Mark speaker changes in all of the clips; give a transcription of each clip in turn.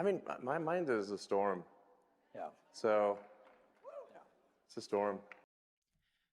Speaker 1: I mean, my mind is a storm.
Speaker 2: Yeah.
Speaker 1: So, it's a storm.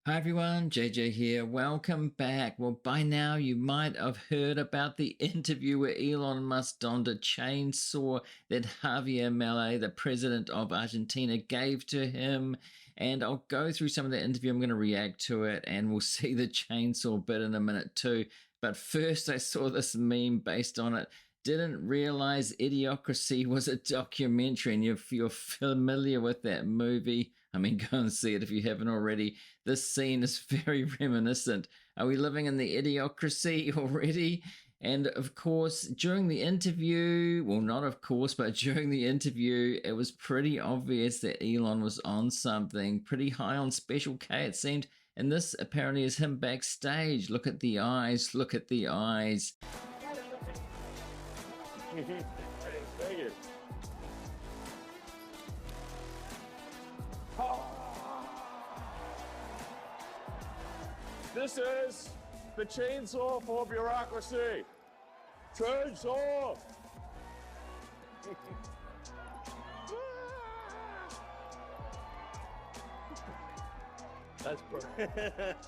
Speaker 3: Hi everyone, JJ here. Welcome back. Well, by now you might have heard about the interview where Elon Musk donned a chainsaw that Javier Milei, the president of Argentina, gave to him. And I'll go through some of the interview. I'm going to react to it and we'll see the chainsaw bit in a minute too. But first I saw this meme based on it. Didn't realize Idiocracy was a documentary, and if you're familiar with that movie, I mean, go and see it if you haven't already. This scene is very reminiscent. Are we living in the Idiocracy already? And of course, during the interview, well, not of course, but during the interview, it was pretty obvious that Elon was on something, pretty high on Special K, it seemed. And this apparently is him backstage. Look at the eyes, look at the eyes.
Speaker 1: Thank you. This is the chainsaw for bureaucracy. Chainsaw!
Speaker 2: That's perfect.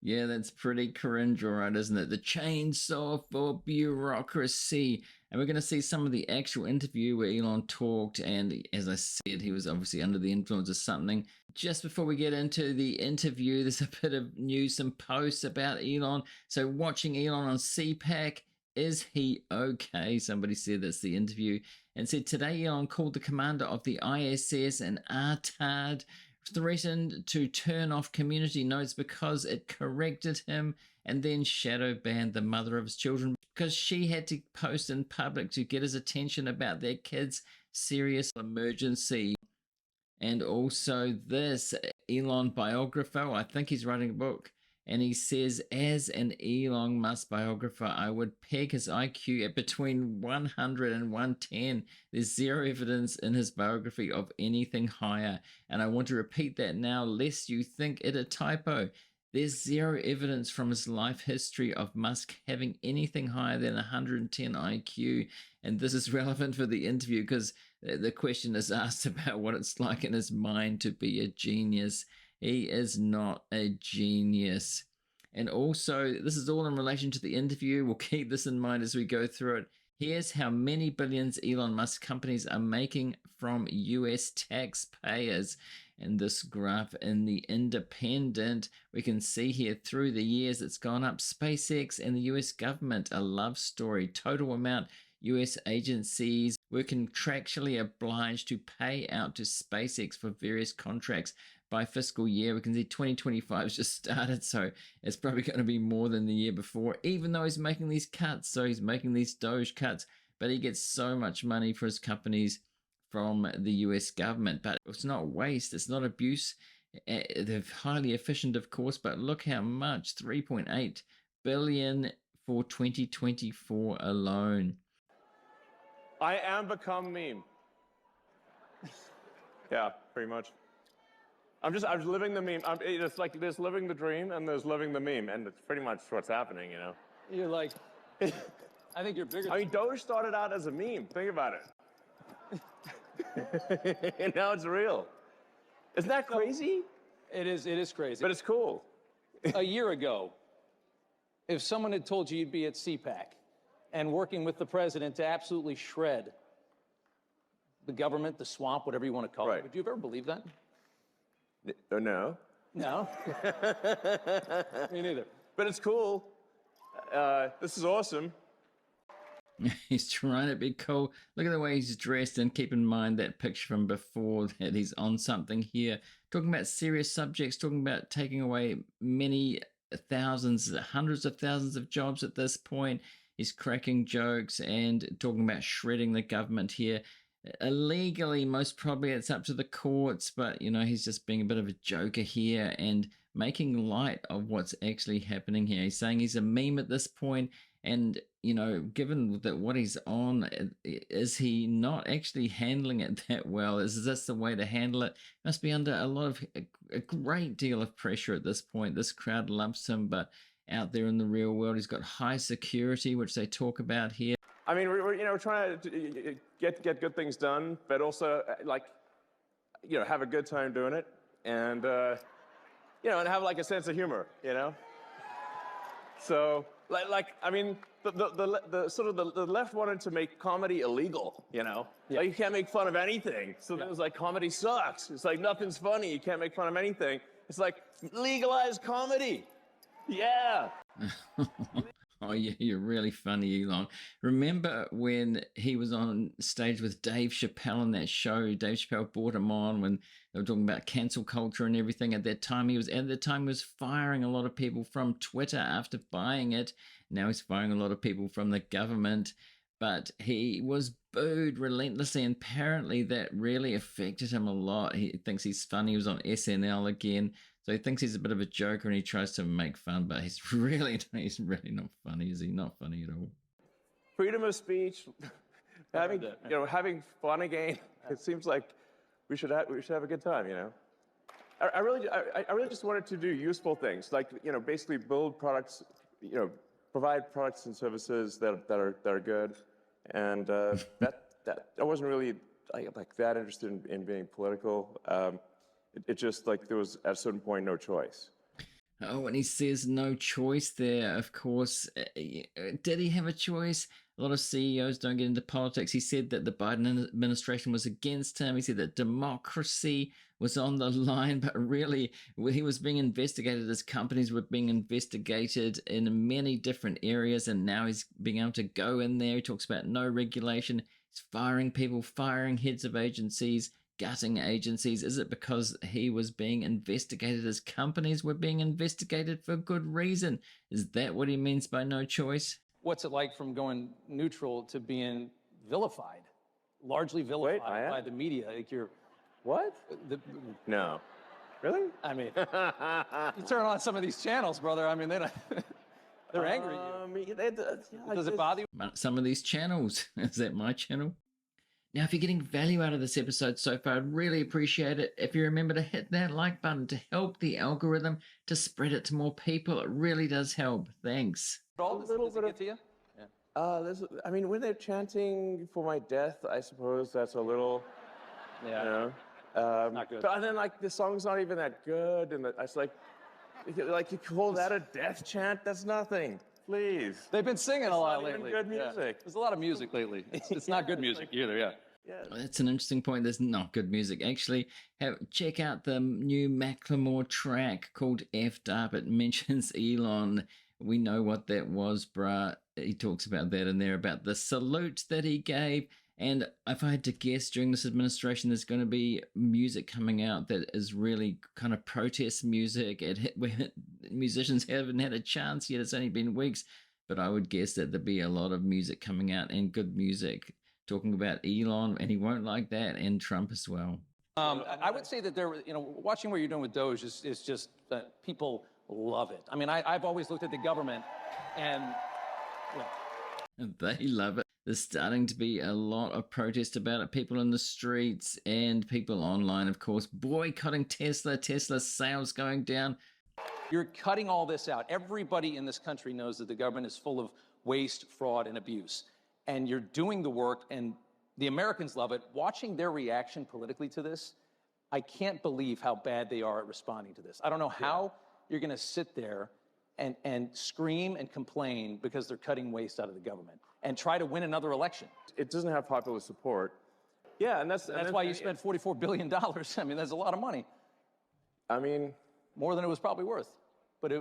Speaker 3: Yeah, that's pretty cringe, all right, isn't it? The chainsaw for bureaucracy. And we're going to see some of the actual interview where Elon talked. And as I said, he was obviously under the influence of something. Just before we get into the interview, there's a bit of news, some posts about Elon. So watching Elon on CPAC, is he okay? Somebody said that's the interview. And said today Elon called the commander of the ISS an ARTAD, threatened to turn off community notes because it corrected him, and then shadow banned the mother of his children because she had to post in public to get his attention about their kid's serious emergency. And also this Elon biographer, well, I think he's writing a book, and he says, as an Elon Musk biographer, I would peg his IQ at between 100 and 110. There's zero evidence in his biography of anything higher. And I want to repeat that now, lest you think it a typo. There's zero evidence from his life history of Musk having anything higher than 110 IQ. And this is relevant for the interview because the question is asked about what it's like in his mind to be a genius. He is not a genius. And also, this is all in relation to the interview. We'll keep this in mind as we go through it. Here's how many billions Elon Musk companies are making from US taxpayers. And this graph in the Independent, we can see here through the years it's gone up. SpaceX and the US government, a love story. Total amount US agencies were contractually obliged to pay out to SpaceX for various contracts by fiscal year. We can see 2025 has just started, so it's probably going to be more than the year before, even though he's making these cuts. So he's making these Doge cuts, but he gets so much money for his companies from the US government. But it's not waste, it's not abuse. They're highly efficient, of course, but look how much, 3.8 billion for 2024 alone.
Speaker 1: I am become meme. Yeah, pretty much. I'm living the meme. It's like there's living the dream and there's living the meme, and it's pretty much what's happening, you know?
Speaker 2: You're like, I think you're bigger.
Speaker 1: I mean, Doge started out as a meme. Think about it. And now it's real. Isn't that crazy?
Speaker 2: It is crazy.
Speaker 1: But it's cool.
Speaker 2: A year ago, if someone had told you you'd be at CPAC and working with the president to absolutely shred the government, the swamp, whatever you want to call it, would you have ever believed that?
Speaker 1: No.
Speaker 2: No? Me neither.
Speaker 1: But it's cool. This is awesome.
Speaker 3: He's trying to be cool. Look at the way he's dressed, and keep in mind that picture from before that he's on something here. Talking about serious subjects, talking about taking away many thousands, hundreds of thousands of jobs at this point. He's cracking jokes and talking about shredding the government here. Illegally, most probably it's up to the courts, but you know, he's just being a bit of a joker here and making light of what's actually happening here. He's saying he's a meme at this point, and you know, given that what he's on, is he not actually handling it that well? Is this the way to handle it? Must be under a great deal of pressure at this point. This crowd loves him, but out there in the real world, he's got high security, which they talk about here.
Speaker 1: I mean, we're trying to get good things done, but also like, have a good time doing it, and and have like a sense of humor, So, I mean, the sort of the left wanted to make comedy illegal,
Speaker 2: Yeah.
Speaker 1: Like you can't make fun of anything. So then it was like, comedy sucks. It's like, nothing's funny. You can't make fun of anything. It's like, legalize comedy. Yeah.
Speaker 3: Oh, yeah, you're really funny, Elon. Remember when he was on stage with Dave Chappelle on that show? Dave Chappelle brought him on when they were talking about cancel culture and everything. At that time, he was firing a lot of people from Twitter after buying it. Now he's firing a lot of people from the government. But he was booed relentlessly, and apparently that really affected him a lot. He thinks he's funny. He was on SNL again. So he thinks he's a bit of a joker and he tries to make fun, but he's really not funny. Is he? Not funny at all.
Speaker 1: Freedom of speech, having fun again. It seems like we should have a good time, I really just wanted to do useful things, like basically build products, provide products and services that are good, and that I wasn't really like that interested in being political. It just like there was at a certain point no choice.
Speaker 3: Oh, and he says no choice there. Of course, did he have a choice? A lot of CEOs don't get into politics. He said that the Biden administration was against him. He said that democracy was on the line, but really he was being investigated. His companies were being investigated in many different areas, and now he's being able to go in there. He talks about no regulation. He's firing people, firing heads of agencies, gutting agencies. Is it because he was being investigated? His companies were being investigated for good reason. Is that what he means by no choice?
Speaker 2: What's it like from going neutral to being vilified, largely vilified by the media? Like
Speaker 1: What? No. Really?
Speaker 2: I mean, you turn on some of these channels, brother. I mean, they're angry at you. Does it bother you?
Speaker 3: Some of these channels. Is that my channel? Now, if you're getting value out of this episode so far, I'd really appreciate it if you remember to hit that like button to help the algorithm to spread it to more people. It really does help. Thanks.
Speaker 2: All this, does it get to you? Yeah.
Speaker 1: I mean, when they're chanting for my death, I suppose that's a little,
Speaker 2: not good.
Speaker 1: But then, like, the song's not even that good, and it's like you call that a death chant? That's nothing. Please.
Speaker 2: They've been singing a lot
Speaker 1: not even
Speaker 2: lately.
Speaker 1: Good music.
Speaker 2: Yeah. There's a lot of music lately. It's not good music either. Yeah.
Speaker 1: Yeah.
Speaker 3: That's an interesting point. There's not good music. Actually, check out the new Macklemore track called F'd Up. It mentions Elon. We know what that was, bruh. He talks about that in there, about the salute that he gave. And if I had to guess, during this administration, there's going to be music coming out that is really kind of protest music. Musicians haven't had a chance yet. It's only been weeks. But I would guess that there'd be a lot of music coming out, and good music, talking about Elon, and he won't like that, and Trump as well.
Speaker 2: I would say that watching what you're doing with Doge is just people love it. I mean, I've always looked at the government and
Speaker 3: they love it. There's starting to be a lot of protest about it. People in the streets and people online, of course, boycotting Tesla sales going down.
Speaker 2: You're cutting all this out. Everybody in this country knows that the government is full of waste, fraud, and abuse. And you're doing the work, and the Americans love it. Watching their reaction politically to this, I can't believe how bad they are at responding to this. I don't know how you're going to sit there and scream and complain because they're cutting waste out of the government and try to win another election.
Speaker 1: It doesn't have popular support. Yeah, and that's
Speaker 2: why you spent $44 billion. I mean, that's a lot of money.
Speaker 1: I mean,
Speaker 2: more than it was probably worth. But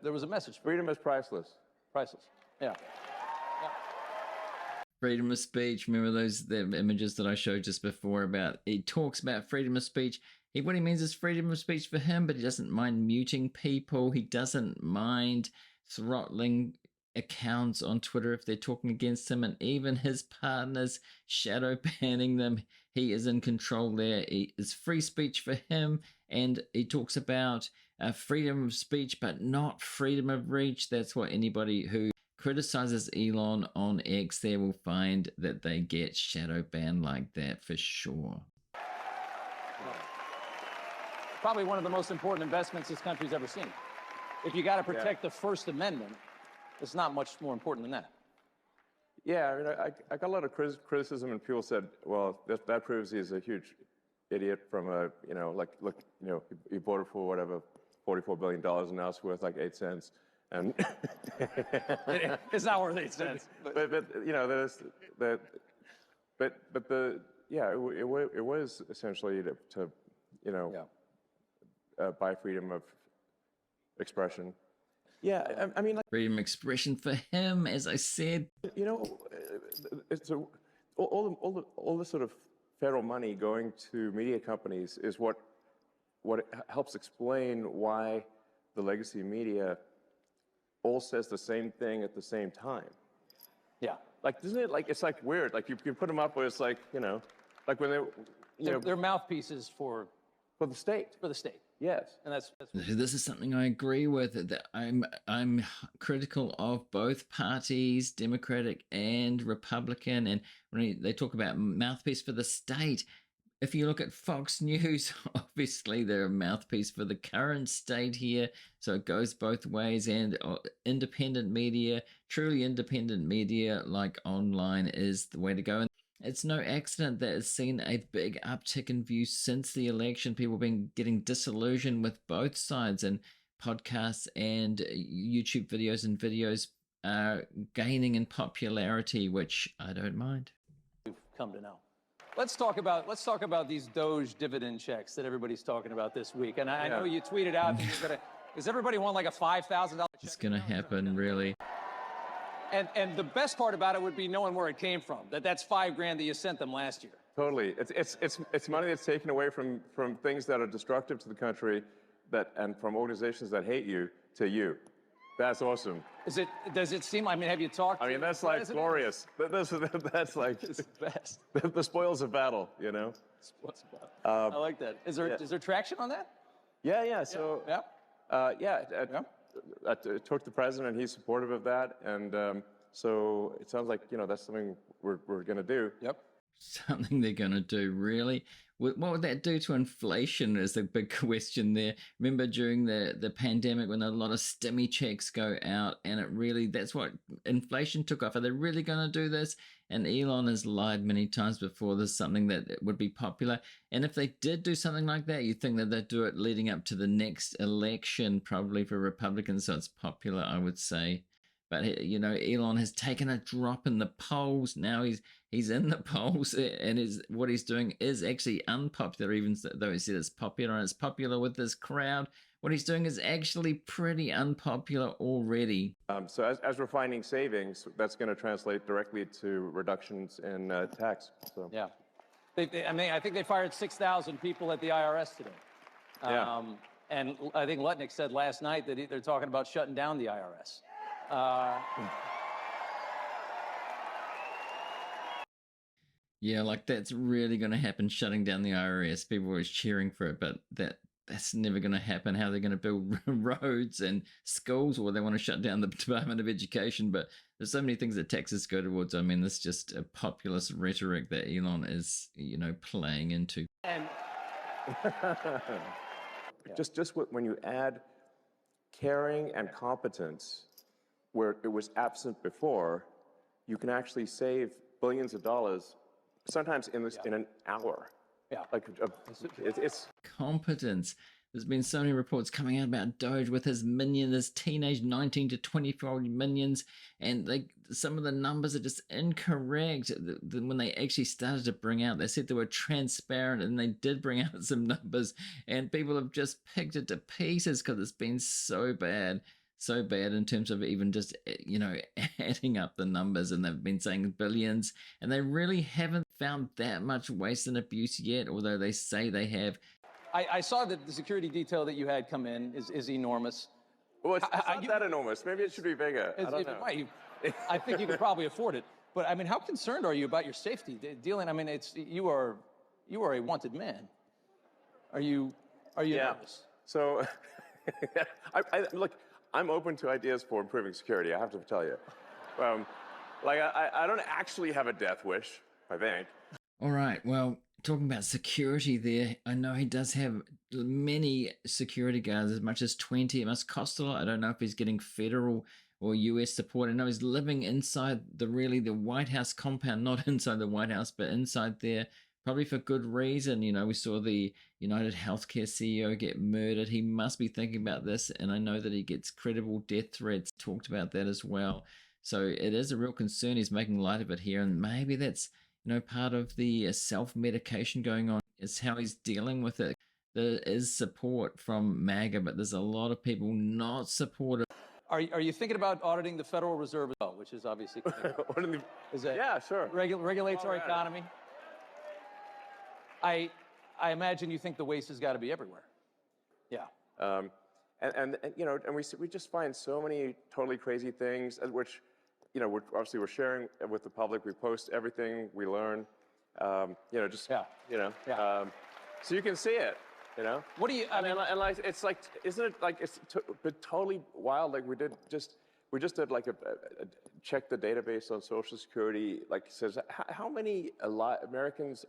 Speaker 2: there was a message.
Speaker 1: Freedom is priceless.
Speaker 2: Priceless. Yeah.
Speaker 3: Freedom of speech. Remember the images that I showed just before about, he talks about freedom of speech. What he means is freedom of speech for him, but he doesn't mind muting people. He doesn't mind throttling accounts on Twitter if they're talking against him, and even his partners shadow banning them. He is in control there. It's free speech for him, and he talks about freedom of speech, but not freedom of reach. That's what anybody who criticizes Elon on X there will find, that they get shadow banned like that for sure.
Speaker 2: Probably one of the most important investments this country's ever seen. If you got to protect the First Amendment, it's not much more important than that.
Speaker 1: Yeah, I mean, I got a lot of criticism, and people said, well, that proves he's a huge idiot from a, you know, like, look, you know, he bought it for whatever, $44 billion, and now it's worth like 8 cents. And
Speaker 2: It's not worth 8 cents.
Speaker 1: but you know, there's the, but the, yeah, it was essentially to you know, buy freedom of expression. Yeah, I mean, like,
Speaker 3: Freedom of expression for him, as I said.
Speaker 1: you know, it's all the sort of federal money going to media companies is what helps explain why the legacy media all says the same thing at the same time.
Speaker 2: Yeah.
Speaker 1: Like, isn't it like, it's like weird? Like, you can put them up where it's like, you know, like when
Speaker 2: They're mouthpieces for
Speaker 1: the state.
Speaker 2: the state.
Speaker 1: Yes.
Speaker 2: And that's
Speaker 3: This is something I agree with. That I'm critical of both parties, Democratic and Republican. And when they talk about mouthpiece for the state, if you look at Fox News, obviously they're a mouthpiece for the current state here. So it goes both ways. And independent media, truly independent media like online is the way to go. And it's no accident that it's seen a big uptick in views since the election. People been getting disillusioned with both sides, and podcasts and YouTube videos and videos are gaining in popularity, which I don't mind.
Speaker 2: we've come to know. Let's talk about these Doge dividend checks that everybody's talking about this week. And I know you tweeted out that you're gonna. Does everybody want like a $5,000 check?
Speaker 3: It's gonna happen, really.
Speaker 2: And the best part about it would be knowing where it came from. That's $5,000 that you sent them last year.
Speaker 1: Totally. It's money that's taken away from things that are destructive to the country, and from organizations that hate you to you. That's awesome.
Speaker 2: Does it seem? I mean, have you talked?
Speaker 1: I mean, that's like glorious. That's like
Speaker 2: It's the best.
Speaker 1: the spoils of battle, you know.
Speaker 2: I like that. Is there traction on that?
Speaker 1: Yeah. So
Speaker 2: Yeah.
Speaker 1: I talked to the president, and he's supportive of that, and so it sounds like, you know, that's something we're going to do.
Speaker 2: Yep.
Speaker 3: Something they're going to do, really? What would that do to inflation is the big question there. Remember during the pandemic when a lot of stimmy checks go out, and that's what inflation took off. Are they really going to do this? And Elon has lied many times before. This is something that would be popular. And if they did do something like that, you think that they'd do it leading up to the next election, probably for Republicans, so it's popular, I would say. But, you know, Elon has taken a drop in the polls. Now he's in the polls, and what he's doing is actually unpopular, even though he said it's popular, and it's popular with this crowd. What he's doing is actually pretty unpopular already.
Speaker 1: So as we're finding savings, that's going to translate directly to reductions in tax. So
Speaker 2: Yeah. I think they fired 6,000 people at the IRS today.
Speaker 1: Yeah.
Speaker 2: And I think Lutnick said last night that they're talking about shutting down the IRS.
Speaker 3: Yeah, like that's really going to happen, shutting down the IRS. People were cheering for it, but that's never going to happen. How they're going to build roads and schools, or they want to shut down the Department of Education. But there's so many things that taxes go towards. I mean, that's just a populist rhetoric that Elon is, you know, playing into.
Speaker 2: And
Speaker 1: just when you add caring and competence where it was absent before, you can actually save billions of dollars, sometimes in an hour.
Speaker 2: Yeah.
Speaker 1: Like it's
Speaker 3: Competence. There's been so many reports coming out about Doge with his minion, his teenage 19 to 24-year-old minions, and some of the numbers are just incorrect. When they actually started to bring out, they said they were transparent, and they did bring out some numbers, and people have just picked it to pieces because it's been so bad in terms of even just, you know, adding up the numbers, and they've been saying billions, and they really haven't found that much waste and abuse yet, although they say they have.
Speaker 2: I saw that the security detail that you had come in is enormous.
Speaker 1: well, it's not that enormous. Maybe it should be bigger. I don't know.
Speaker 2: I think you could probably afford it. But I mean, how concerned are you about your safety dealing? I mean, you are a wanted man. Are you nervous?
Speaker 1: So, look, I'm open to ideas for improving security. I have to tell you, I don't actually have a death wish, I think.
Speaker 3: All right, well, talking about security there, I know he does have many security guards, as much as 20. It must cost a lot. I don't know if he's getting federal or US support. I know he's living inside the White House compound, not inside the White House, but inside there, probably for good reason. You know, we saw the United Healthcare CEO get murdered. He must be thinking about this, and I know that he gets credible death threats. Talked about that as well. So it is a real concern. He's making light of it here, and maybe that's part of the self-medication going on. Is how he's dealing with it. There is support from MAGA, but there's a lot of people not supportive.
Speaker 2: Are you thinking about auditing the Federal Reserve, which is obviously is that
Speaker 1: yeah, sure.
Speaker 2: Regulates our economy? I imagine you think the waste has got to be everywhere. Yeah.
Speaker 1: And we just find so many totally crazy things, which we're sharing with the public. We post everything we learn. So you can see it.
Speaker 2: What do you?
Speaker 1: Like, it's like, isn't it like it's totally wild? Like we just did like a check the database on Social Security. Like it says how many alive Americans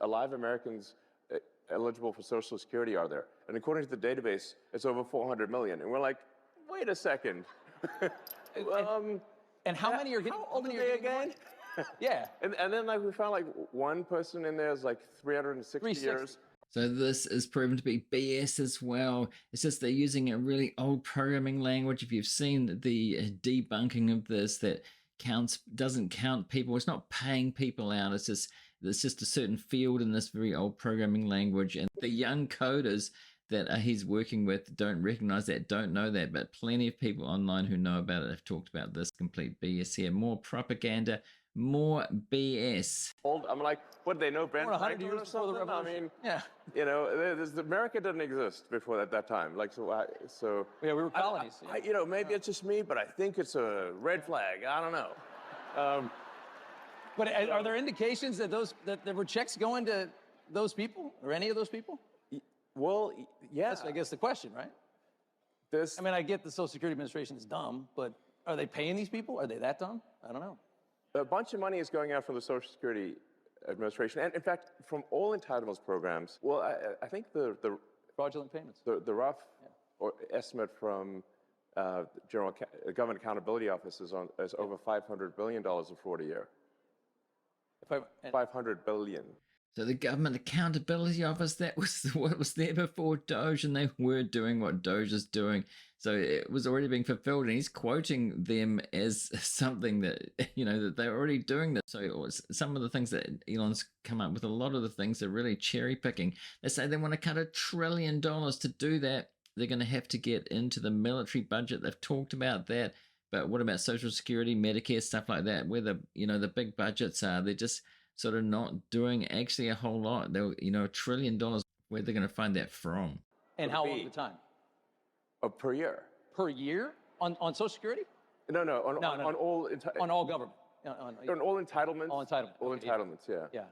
Speaker 1: eligible for Social Security are there? And according to the database, it's over 400 million. And we're like, wait a second.
Speaker 2: And how many are getting?
Speaker 1: How old are they again?
Speaker 2: Yeah.
Speaker 1: And then like we found like one person in there is like 360 years.
Speaker 3: So this is proven to be BS as well. It's just they're using a really old programming language. If you've seen the debunking of this, that doesn't count people. It's not paying people out. It's just a certain field in this very old programming language. And the young coders that he's working with don't recognize that, don't know that. But plenty of people online who know about it have talked about this complete BS here. More propaganda, more BS.
Speaker 1: I'm like, what, they know Ben Franklin
Speaker 2: years
Speaker 1: or something?
Speaker 2: Before the revolution.
Speaker 1: I mean, America didn't exist before that time. Like, so
Speaker 2: yeah, we were colonies.
Speaker 1: Maybe it's just me, but I think it's a red flag. I don't know.
Speaker 2: But are there indications that there were checks going to those people or any of those people?
Speaker 1: Well, yeah.
Speaker 2: That's, I guess, the question, right? I get the Social Security Administration is dumb, but are they paying these people? Are they that dumb? I don't know.
Speaker 1: A bunch of money is going out from the Social Security Administration, and in fact, from all entitlements programs. Well, I think the
Speaker 2: fraudulent payments.
Speaker 1: The rough estimate from Government Accountability Office is over $500 billion of fraud a year. 500 billion.
Speaker 3: So the Government Accountability Office, that was what was there before Doge, and they were doing what Doge is doing. So it was already being fulfilled, and he's quoting them as something that, that they're already doing this. So some of the things that Elon's come up with, a lot of the things are really cherry picking. They say they want to cut $1 trillion to do that. They're going to have to get into the military budget. They've talked about that. But what about Social Security, Medicare, stuff like that, where the big budgets are? They're just sort of not doing actually a whole lot. They're, $1 trillion, where they're going to find that from.
Speaker 2: And how long at the time?
Speaker 1: Per year.
Speaker 2: Per year? On Social Security?
Speaker 1: No. On all...
Speaker 2: on all government.
Speaker 1: On all entitlements.
Speaker 2: All entitlements.
Speaker 1: All entitlements, yeah.
Speaker 2: Yeah.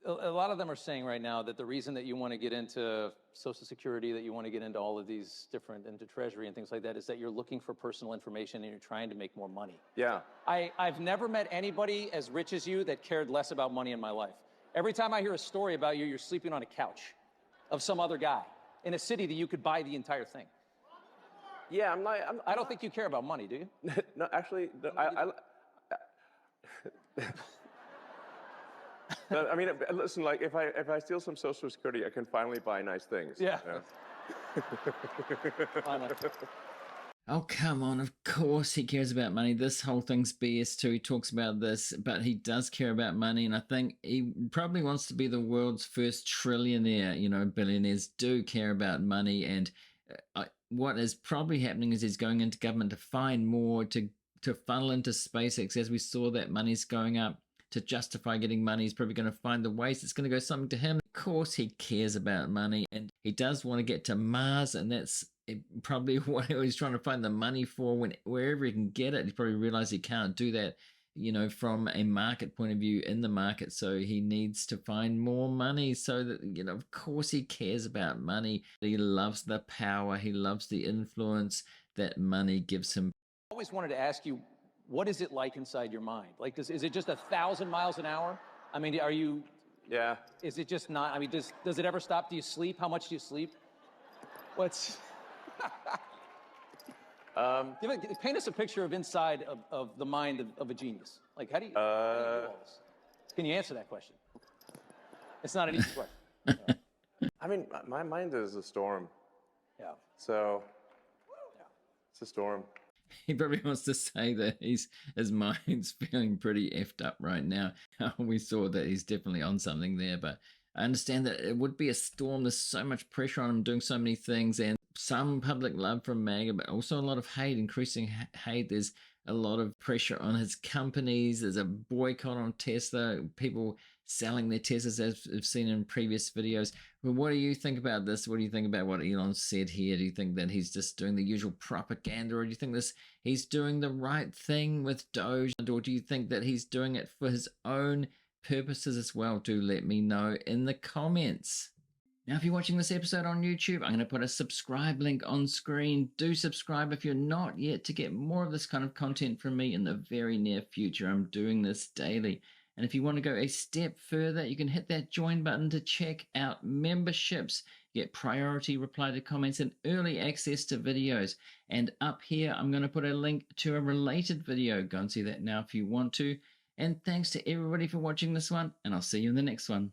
Speaker 2: A lot of them are saying right now that the reason that you want to get into Social Security, that you want to get into all of these into Treasury and things like that, is that you're looking for personal information and you're trying to make more money.
Speaker 1: Yeah.
Speaker 2: I've never met anybody as rich as you that cared less about money in my life. Every time I hear a story about you, you're sleeping on a couch of some other guy in a city that you could buy the entire thing.
Speaker 1: Yeah,
Speaker 2: I don't think you care about money, do you?
Speaker 1: No, actually, I mean, listen, like if I steal some Social Security, I can finally buy nice things.
Speaker 2: Yeah.
Speaker 3: Oh, come on. Of course he cares about money. This whole thing's BS too. He talks about this, but he does care about money. And I think he probably wants to be the world's first trillionaire. Billionaires do care about money. And what is probably happening is he's going into government to find more, to funnel into SpaceX. As we saw, that money's going up. To justify getting money, he's probably going to find the waste. It's going to go something to him. Of course he cares about money, and he does want to get to Mars, and that's probably what he's trying to find the money for. Wherever he can get it, he probably realized he can't do that, from a market point of view in the market. So he needs to find more money so that, of course he cares about money. He loves the power. He loves the influence that money gives him.
Speaker 2: I always wanted to ask you, what is it like inside your mind? Like, is it just 1,000 miles an hour? I mean, are you...
Speaker 1: Yeah.
Speaker 2: Is it just not... I mean, does it ever stop? Do you sleep? How much do you sleep? What's... Paint us a picture of inside of the mind of a genius. Like, how do you do all this? Can you answer that question? It's not an easy question.
Speaker 1: I mean, my mind is a storm.
Speaker 2: Yeah.
Speaker 1: So, it's a storm.
Speaker 3: He probably wants to say that his mind's feeling pretty effed up right now. We saw that he's definitely on something there, but I understand that it would be a storm. There's so much pressure on him doing so many things, and some public love from MAGA, but also a lot of hate, increasing hate. There's a lot of pressure on his companies. There's a boycott on Tesla, people selling their Teslas, as we've seen in previous videos. Well, what do you think about this? What do you think about what Elon said here? Do you think that he's just doing the usual propaganda, or do you think he's doing the right thing with Doge, or do you think that he's doing it for his own purposes as well? Do let me know in the comments. Now, if you're watching this episode on YouTube, I'm going to put a subscribe link on screen. Do subscribe if you're not yet to get more of this kind of content from me in the very near future. I'm doing this daily. And if you want to go a step further, you can hit that join button to check out memberships, get priority reply to comments and early access to videos. And up here, I'm going to put a link to a related video. Go and see that now if you want to. And thanks to everybody for watching this one, and I'll see you in the next one.